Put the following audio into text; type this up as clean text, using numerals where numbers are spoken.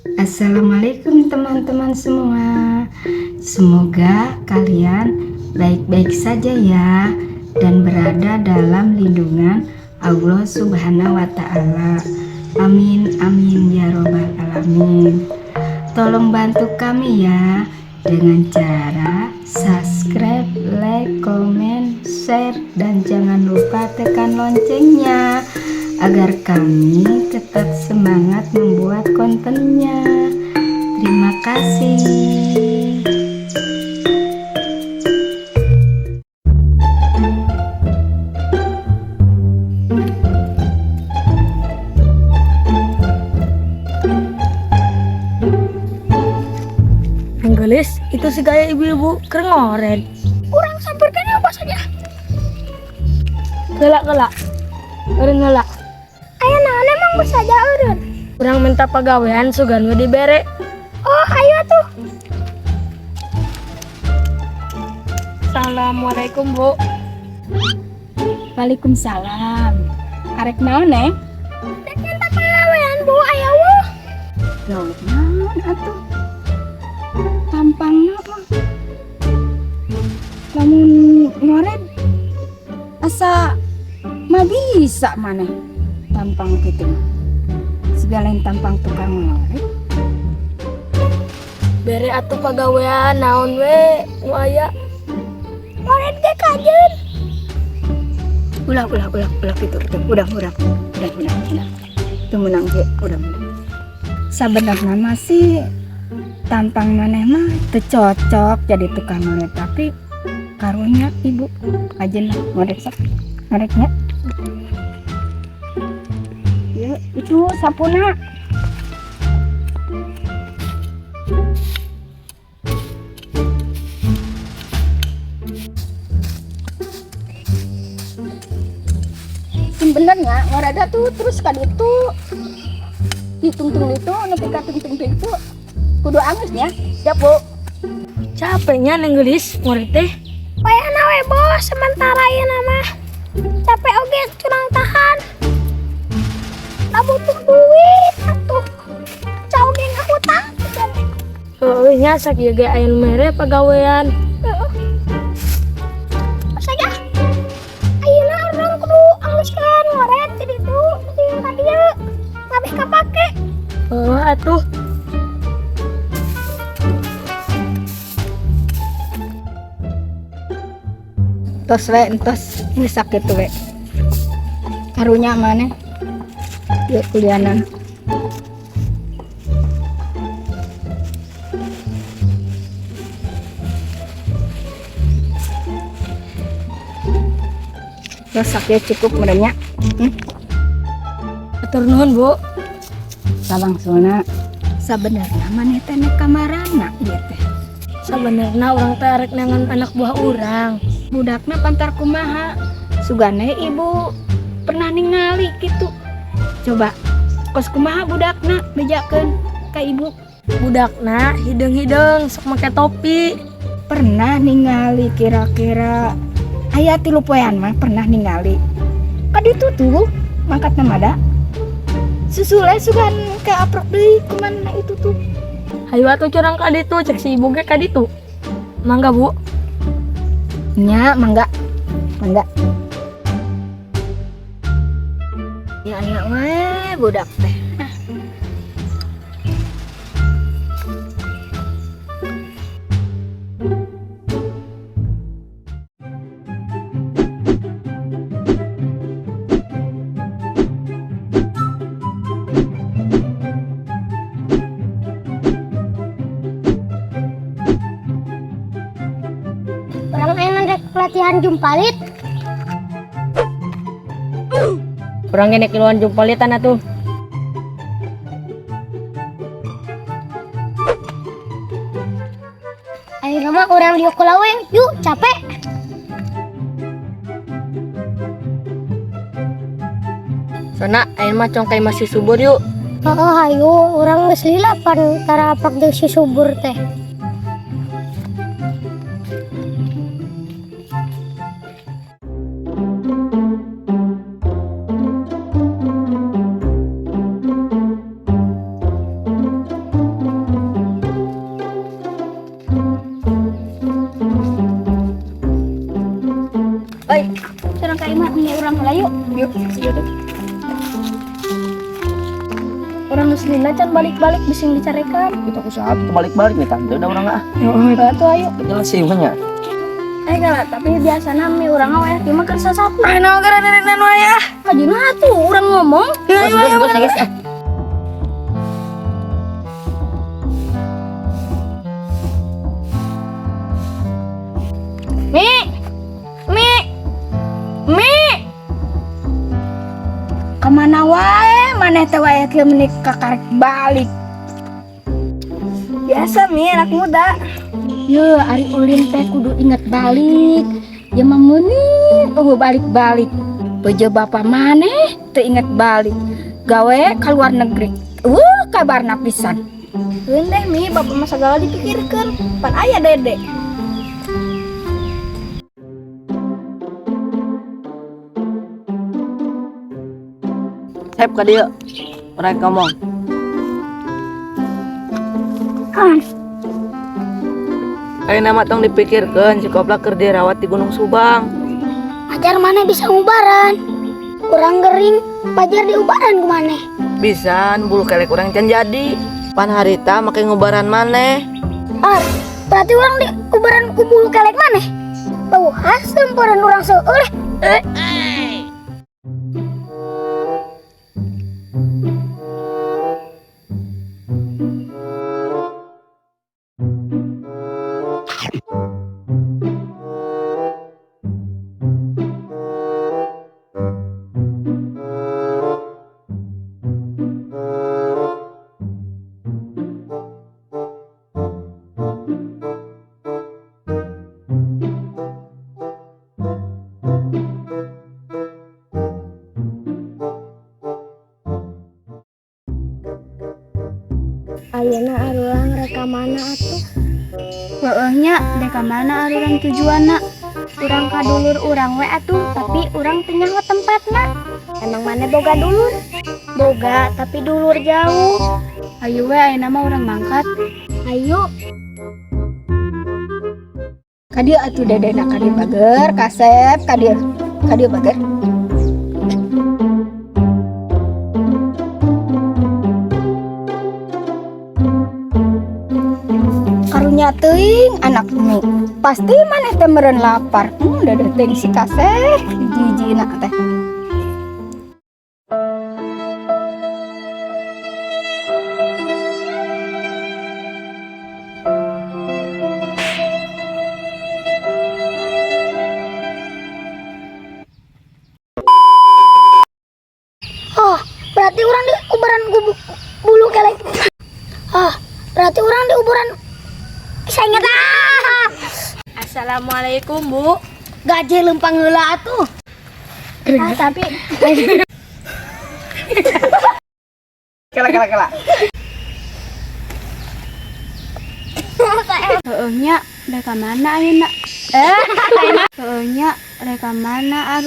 Assalamualaikum teman-teman semua. Semoga kalian baik-baik saja ya dan berada dalam lindungan Allah Subhanahu wa Ta'ala. Amin amin ya robbal alamin. Tolong bantu kami ya dengan cara subscribe, like, comment, share, dan jangan lupa tekan loncengnya agar kami tetap semangat membuat kontennya. Terima kasih. Gelis, itu si gaya ibu-ibu kerengoren. Kurang sampurkan apa saja. Gelak-gelak. Eureun heula. Aya naon emang bersaja eureun? Kurang minta pagawean sugan we dibere. Oh, ayo tuh. Assalamualaikum, Bu. Waalaikumsalam. Arek naon, Neng? Rek minta pagawean, Bu, aya wuh. Jawab naon atuh? Tampangna mah. Lamun ngoret asa mah bisa maneh tampang kitu mah. Segala yang tampang tukang ngoret. Bere atuh pagawean naon we nu aya. Ngoret ge kajeun. Ulah itu. Udah. Itu menang ge, udah. Sabenerna mah sih tampang maneh mah teu cocok jadi tukang ngoret, tapi karunya ibu ajeuna ngoret sok ngoretnya. Ya, itu sapuna. Sebenarnya ngorada tuh terus kan itu ditungtung itu nepi ka tungtung itu kudu angus ya. Siap, Bu. Capeknya Neng Gelis ngoret teh. Payahna we, Bos, sementara ieu mah. Capek oge curang tahan. Da butuh duit atuh. Cau ge ngahutang. Heueuh nya sakieu ge aya nu mere pagawean. Saja. Ayeuna urang kudu anguskeun ngoret jadi itu jeung ka dieu. Ngabeh kapake. Heueuh atuh. Entos ngesak gitu we. Karunya mana? Yuk kulianan. Resaknya cukup merenya. Atur nuhun, Bu. Langsungna sabenerna maneh teh nek kamarana ieu teh. Sabenerna urang teh arek nangan anak buah urang. Budakna pantar kumaha? Sugane ibu pernah ningali gitu. Coba kos kumaha budakna bejakeun ka ibu. Budakna hideung-hideung sok make topi. Pernah ningali kira-kira aya 3 poean mah pernah ningali. Kaditu tuh mangkat namada. Susule sugan ka aprok deui kumanana itu tuh. Hayu atuh curang ka ditu cek si ibu ge ka ditu. Mangga, Bu. Nya mangga. Ya we budak teh. Urang enak rek pelatihan jumpalit. Urang ge nek iluan jumpalitan atuh. Ayeuna mah urang diuk kulaweng. Yuk, capek. Sona ayeuna mah congkai masih subur yuk. Heeh, hayu urang geus lila pan tara apak deui si subur teh. Ayeuna can balik-balik bising dicarekan. Kita usaha kita balik-balik nih tante udah orang ah. Tuh ayo. Jelas sih banyak. Gala, tapi biasana mi urang we ieu mah kersa sapu. Ayo gara nenek aya. Ajina atuh urang ngomong. Bos, guys. Mi. Mi. Mi. Kemana wae maneh teh wae kieu menik kakarek balik. Biasa mi anak muda. Ye, ari ulin teh kudu inget balik. Ya mah meuni balik-balik. Bejo bapak maneh teu inget balik. Gawe ka luar negeri. Kabarna pisan. Eun deh mi bapak mah sagala dipikirkeun. Pan aya dede. Sep ka dieu. Orang ngomong. Ayo nama tong dipikirkan si Kopla keur dirawat di Gunung Subang. Pajar mana bisa ngubaran? Kurang gering, pajar diubaran ku maneh. Bisa bulu kelek urang can jadi. Pan harita make ngubaran maneh. Berarti orang diubaran ku bulu kelek maneh. Bau asem peran urang seueuh. Ayeuna arurang rekamana atuh? Heueuh nya, deka mana arurang tujuanna? Urang ka dulur urang we atuh, tapi urang teu nyaho tempatna. Emang mana boga dulur? Boga, tapi dulur jauh. Ayo we ayeuna mah urang mangkat. Ayo, Kadieu atuh dedena kadieu bager, kasep kadieu. Kadieu bager. Karunya teuing anak mi. Pasti maneh teh meureun lapar. Dadah teh si kasep hiji-hijina teh. berarti urang diubaran bulu kelek. Berarti urang diubaran. Saya ingat Assalamualaikum, Bu. gaje lempang heula atuh. Tapi Kela. Heueuh nya, deka mana ayeuna? Heueuh nya, deka mana